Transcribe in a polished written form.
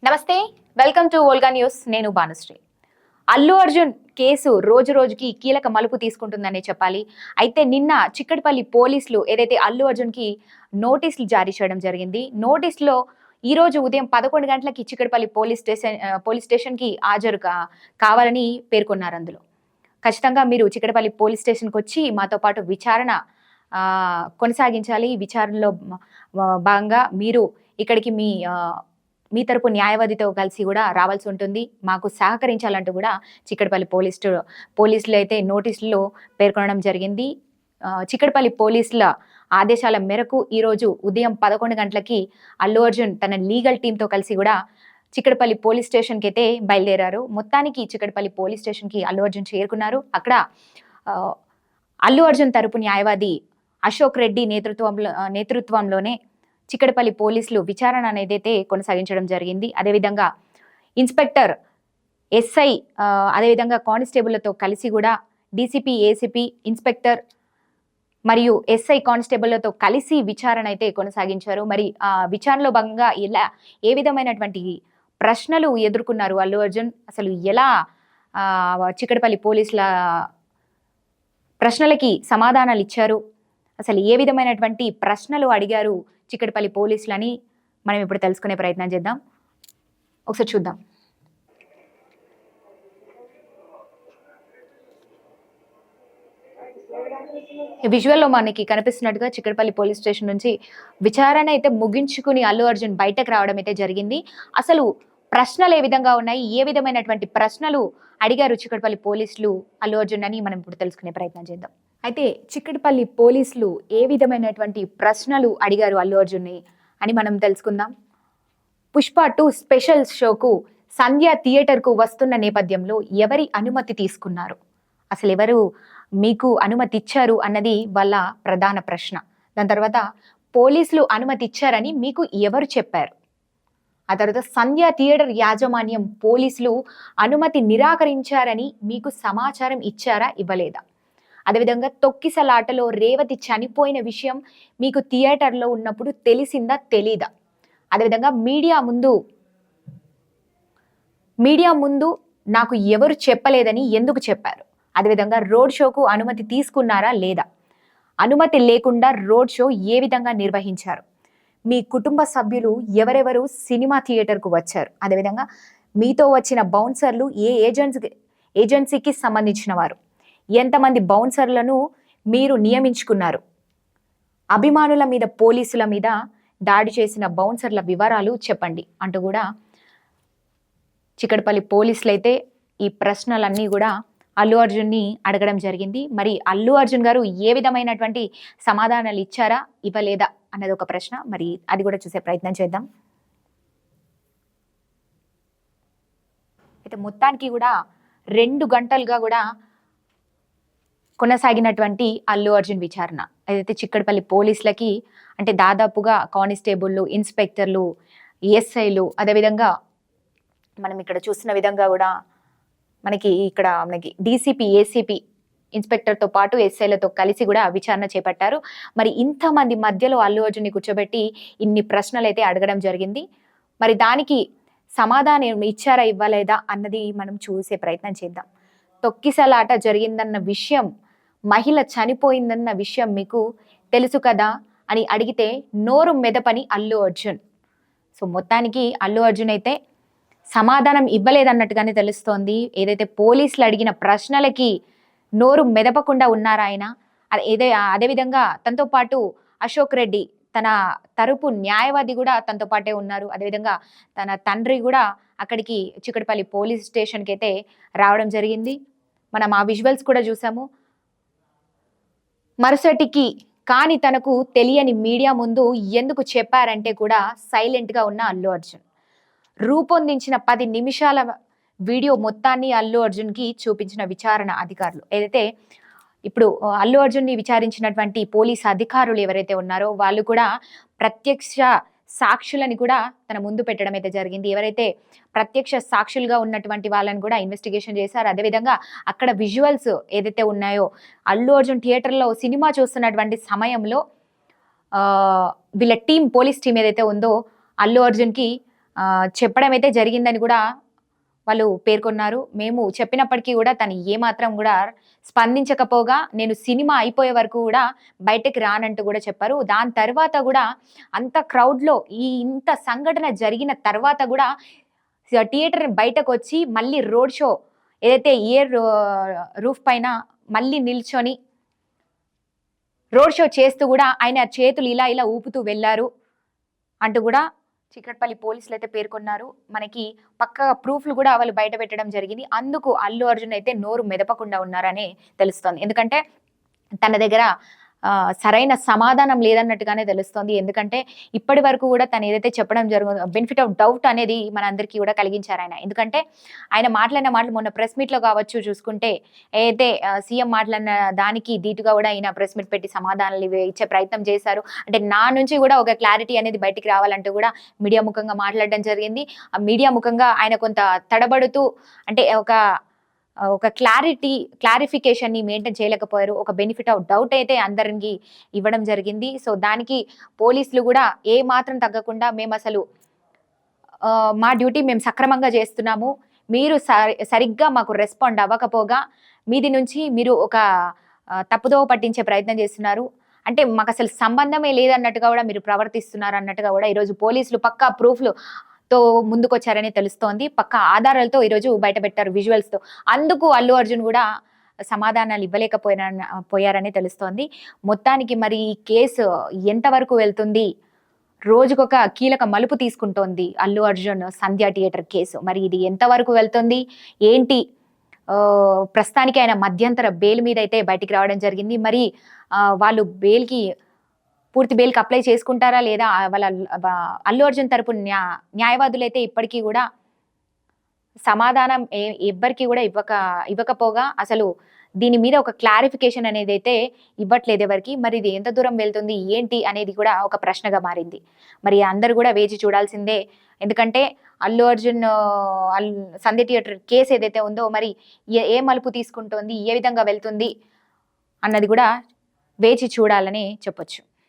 నమస్తే, welcome to Volga news. నేను Bhanusri. Allu Arjun case రోజు రోజుకి కీలక మలుపు తీసుకుంటుందనే చెప్పాలి. అయితే నిన్న చిక్కడపల్లి పోలీసులు ఏదైతే అల్లు అర్జున్కి నోటీసులు జారీ చేయడం జరిగింది. నోటీసులో ఈ రోజు ఉదయం 11 గంటలకి చిక్కడపల్లి పోలీస్ స్టేషన్కి హాజరు కావాలని పేర్కొన్నారు. అందులో ఖచ్చితంగా మీరు చిక్కడపల్లి పోలీస్ స్టేషన్కి వచ్చి మాతో పాటు విచారణ కొనసాగించాలి. విచారణలో భాగంగా మీరు ఇక్కడికి మీ తరపు న్యాయవాదితో కలిసి కూడా రావాల్సి ఉంటుంది, మాకు సహకరించాలంటూ కూడా చిక్కడపల్లి పోలీసులు అయితే నోటీసుల్లో పేర్కొనడం జరిగింది. చిక్కడపల్లి పోలీసుల ఆదేశాల మేరకు ఈరోజు ఉదయం 11 గంటలకి అల్లు అర్జున్ తన లీగల్ టీంతో కలిసి కూడా చిక్కడపల్లి పోలీస్ స్టేషన్కి అయితే బయలుదేరారు. మొత్తానికి చిక్కడపల్లి పోలీస్ స్టేషన్కి అల్లు అర్జున్ చేరుకున్నారు. అల్లు అర్జున్ తరపు న్యాయవాది అశోక్ రెడ్డి నేతృత్వంలోనే చిక్కడపల్లి పోలీసులు విచారణ అనేదైతే కొనసాగించడం జరిగింది. అదేవిధంగా ఇన్స్పెక్టర్, ఎస్ఐ, అదేవిధంగా కానిస్టేబుళ్లతో కలిసి కూడా డీసీపీ, ఏసీపీ, ఇన్స్పెక్టర్ మరియు ఎస్ఐ కానిస్టేబుళ్లతో కలిసి విచారణ అయితే కొనసాగించారు. మరి విచారణలో భాగంగా ఏ విధమైనటువంటి ప్రశ్నలు ఎదుర్కొన్నారు అల్లు అర్జున్, అసలు ఎలా చిక్కడపల్లి పోలీసుల ప్రశ్నలకి సమాధానాలు ఇచ్చారు, అసలు ఏ విధమైనటువంటి ప్రశ్నలు అడిగారు చిక్కడపల్లి పోలీసులని మనం ఇప్పుడు తెలుసుకునే ప్రయత్నం చేద్దాం. ఒకసారి చూద్దాం. విజువల్లో మనకి కనిపిస్తున్నట్టుగా చిక్కడపల్లి పోలీస్ స్టేషన్ నుంచి విచారణ అయితే ముగించుకుని అల్లు అర్జున్ బయటకు రావడం అయితే జరిగింది. అసలు ప్రశ్నలు ఏ విధంగా ఉన్నాయి, ఏ విధమైనటువంటి ప్రశ్నలు అడిగారు చిక్కడపల్లి పోలీసులు అల్లు అర్జున్ అని మనం ఇప్పుడు తెలుసుకునే ప్రయత్నం చేద్దాం. అయితే చిక్కడపల్లి పోలీసులు ఏ విధమైనటువంటి ప్రశ్నలు అడిగారు అల్లు అర్జున్ని అని మనం తెలుసుకుందాం. పుష్ప 2 స్పెషల్ షోకు సంధ్య థియేటర్కు వస్తున్న నేపథ్యంలో ఎవరి అనుమతి తీసుకున్నారు, అసలు ఎవరు మీకు అనుమతి ఇచ్చారు అన్నది వాళ్ళ ప్రధాన ప్రశ్న. దాని తర్వాత పోలీసులు అనుమతి ఇచ్చారని మీకు ఎవరు చెప్పారు, ఆ తర్వాత సంధ్య థియేటర్ యాజమాన్యం పోలీసులు అనుమతి నిరాకరించారని మీకు సమాచారం ఇచ్చారా, ఇవ్వలేదా, అదేవిధంగా తొక్కిసలాటలో రేవతి చనిపోయిన విషయం మీకు థియేటర్లో ఉన్నప్పుడు తెలిసిందా, తెలీదా, అదేవిధంగా మీడియా ముందు నాకు ఎవరు చెప్పలేదని ఎందుకు చెప్పారు, అదేవిధంగా రోడ్ షోకు అనుమతి తీసుకున్నారా లేదా, అనుమతి లేకుండా రోడ్ షో ఏ విధంగా నిర్వహించారు, మీ కుటుంబ సభ్యులు ఎవరెవరు సినిమా థియేటర్కు వచ్చారు, అదేవిధంగా మీతో వచ్చిన బౌన్సర్లు ఏ ఏజెన్సీకి సంబంధించిన వారు, ఎంతమంది బౌన్సర్లను మీరు నియమించుకున్నారు, అభిమానుల మీద పోలీసుల మీద దాడి చేసిన బౌన్సర్ల వివరాలు చెప్పండి అంటూ కూడా చిక్కడపల్లి పోలీసులు అయితే ఈ ప్రశ్నలన్నీ కూడా అల్లు అర్జున్ని అడగడం జరిగింది. మరి అల్లు అర్జున్ గారు ఏ విధమైనటువంటి సమాధానాలు ఇచ్చారా, ఇవ్వలేదా అన్నది ఒక ప్రశ్న. మరి అది కూడా చూసే ప్రయత్నం చేద్దాం. అయితే మొత్తానికి కూడా 2 గంటలుగా కూడా కొనసాగినటువంటి అల్లు అర్జున్ విచారణ ఏదైతే చిక్కడపల్లి పోలీసులకి అంటే దాదాపుగా కానిస్టేబుళ్ళు, ఇన్స్పెక్టర్లు, ఎస్ఐలు, అదేవిధంగా మనం ఇక్కడ చూస్తున్న విధంగా కూడా మనకి డీసీపీ, ఏసీపీ, ఇన్స్పెక్టర్తో పాటు ఎస్ఐలతో కలిసి కూడా విచారణ చేపట్టారు. మరి ఇంతమంది మధ్యలో అల్లు అర్జున్ని కూర్చోబెట్టి ఇన్ని ప్రశ్నలు అయితే అడగడం జరిగింది. మరి దానికి సమాధానం ఇచ్చారా, ఇవ్వలేదా అన్నది మనం చూసే ప్రయత్నం చేద్దాం. తొక్కిసలాట జరిగిందన్న విషయం, మహిళ చనిపోయిందన్న విషయం మీకు తెలుసు కదా అని అడిగితే నోరు మెదపని అల్లు అర్జున్. సో మొత్తానికి అల్లు అర్జున్ అయితే సమాధానం ఇవ్వలేదన్నట్టుగానే తెలుస్తోంది. ఏదైతే పోలీసులు అడిగిన ప్రశ్నలకి నోరు మెదపకుండా ఉన్నారా ఆయన. అదేవిధంగా తనతో పాటు అశోక్ రెడ్డి, తన తరపు న్యాయవాది కూడా తనతో పాటే ఉన్నారు. అదేవిధంగా తన తండ్రి కూడా అక్కడికి చిక్కడపల్లి పోలీస్ స్టేషన్కి అయితే రావడం జరిగింది. మనం ఆ విజువల్స్ కూడా చూసాము. మరుసటికి కానీ తనకు తెలియని మీడియా ముందు ఎందుకు చెప్పారంటే కూడా సైలెంట్గా ఉన్న అల్లు అర్జున్ రూపొందించిన 10 నిమిషాల వీడియో మొత్తాన్ని అల్లు అర్జున్కి చూపించిన విచారణ అధికారులు. ఏదైతే ఇప్పుడు అల్లు అర్జున్ని విచారించినటువంటి పోలీస్ అధికారులు ఎవరైతే ఉన్నారో వాళ్ళు కూడా ప్రత్యక్ష సాక్షులని కూడా తన ముందు పెట్టడం అయితే జరిగింది. ఎవరైతే ప్రత్యక్ష సాక్షులుగా ఉన్నటువంటి వాళ్ళని కూడా ఇన్వెస్టిగేషన్ చేశారు. అదేవిధంగా అక్కడ విజువల్స్ ఏదైతే ఉన్నాయో అల్లు అర్జున్ థియేటర్లో సినిమా చూస్తున్నటువంటి సమయంలో వీళ్ళ టీం, పోలీస్ టీం ఏదైతే ఉందో అల్లు అర్జున్కి చెప్పడం అయితే జరిగిందని కూడా వాళ్ళు పేర్కొన్నారు. మేము చెప్పినప్పటికీ కూడా తను ఏమాత్రం కూడా స్పందించకపోగా నేను సినిమా అయిపోయే వరకు కూడా బయటకి రానంటూ కూడా చెప్పారు. దాని తర్వాత కూడా అంత క్రౌడ్‌లో ఇంత సంఘటన జరిగిన తర్వాత కూడా థియేటర్ బయటకొచ్చి మళ్ళీ రోడ్ షో ఏదైతే రూఫ్ పైన మళ్ళీ నిల్చొని రోడ్ షో చేస్తూ కూడా ఆయన చేతులు ఇలా ఇలా ఊపుతూ వెళ్లారు అంటూ కూడా చిక్కడపల్లి పోలీసులు అయితే పేర్కొన్నారు. మనకి పక్కా ప్రూఫ్లు కూడా వాళ్ళు బయట పెట్టడం జరిగింది. అందుకు అల్లు అర్జున్ అయితే నోరు మెదపకుండా ఉన్నారని తెలుస్తోంది. ఎందుకంటే తన దగ్గర సరైన సమాధానం లేదన్నట్టుగానే తెలుస్తోంది. ఎందుకంటే ఇప్పటి వరకు కూడా తను ఏదైతే చెప్పడం జరుగుతుందో బెనిఫిట్ ఆఫ్ డౌట్ అనేది మనందరికీ కూడా కలిగించారు ఆయన. ఎందుకంటే ఆయన మాట్లాడిన మాటలు మొన్న ప్రెస్ మీట్‌లో కావచ్చు చూసుకుంటే ఏదైతే సీఎం మాట్లాడిన దానికి ధీటుగా కూడా ఆయన ప్రెస్ మీట్ పెట్టి సమాధానాలు ఇచ్చే ప్రయత్నం చేశారు. అంటే నా నుంచి కూడా ఒక క్లారిటీ అనేది బయటికి రావాలంటూ కూడా మీడియా ముఖంగా మాట్లాడడం జరిగింది. ఆ మీడియా ముఖంగా ఆయన కొంత తడబడుతూ అంటే ఒక క్లారిఫికేషన్‌ని మెయింటైన్ చేయలేకపోయారు. ఒక బెనిఫిట్ ఆఫ్ డౌట్ అయితే అందరికి ఇవ్వడం జరిగింది. సో, దానికి పోలీసులు గూడా ఏ మాత్రం తగ్గకుండా మేమసలు మా డ్యూటీ మేము సక్రమంగా చేస్తున్నాము. మీరు సరిగ్గా మాకు రెస్పాండ్ అవ్వకపోగా మీది నుంచి మీరు ఒక తప్పుదోవ పట్టించే ప్రయత్నం చేస్తున్నారు. అంటే మాకసలు సంబంధమే లేదన్నట్టుగా గూడా మీరు ప్రవర్తిస్తున్నారు అన్నట్టుగా గూడా ఈరోజు పోలీసులు పక్కా ప్రూఫ్‌లు ముందుకొచ్చారని తెలుస్తోంది. పక్కా ఆధారాలతో ఈరోజు బయటపెట్టారు విజువల్స్‌తో. అందుకు అల్లు అర్జున్ కూడా సమాధానాలు పోయారని తెలుస్తోంది. మొత్తానికి మరి ఈ కేసు ఎంతవరకు వెళ్తుంది? రోజుకొక కీలక మలుపు తీసుకుంటోంది అల్లు అర్జున్ సంధ్య థియేటర్ కేసు. మరి ఇది ఎంతవరకు వెళ్తుంది? ఏంటి? ప్రస్తుతానికి ఆయన మధ్యంతర బెయిల్ మీద అయితే బయటికి రావడం జరిగింది. మరి వాళ్ళు పూర్తి బెయిల్‌కి అప్లై చేసుకుంటారా లేదా? వాళ్ళ అల్లు అర్జున్ తరపు న్యాయవాదులైతే ఇప్పటికీ కూడా సమాధానం ఎవ్వరికీ కూడా ఇవ్వకపోగా అసలు దీని మీద ఒక క్లారిఫికేషన్ అనేది అయితే ఇవ్వట్లేదు ఎవరికి. మరి ఇది ఎంత దూరం వెళ్తుంది ఏంటి అనేది కూడా ఒక ప్రశ్నగా మారింది. మరి అందరూ కూడా వేచి చూడాల్సిందే. ఎందుకంటే అల్లు అర్జున్ సంధ్య థియేటర్ కేసు ఏదైతే ఉందో మరి ఏ మలుపు తీసుకుంటోంది, ఏ విధంగా వెళ్తుంది అన్నది కూడా వేచి చూడాలని చెప్పొచ్చు.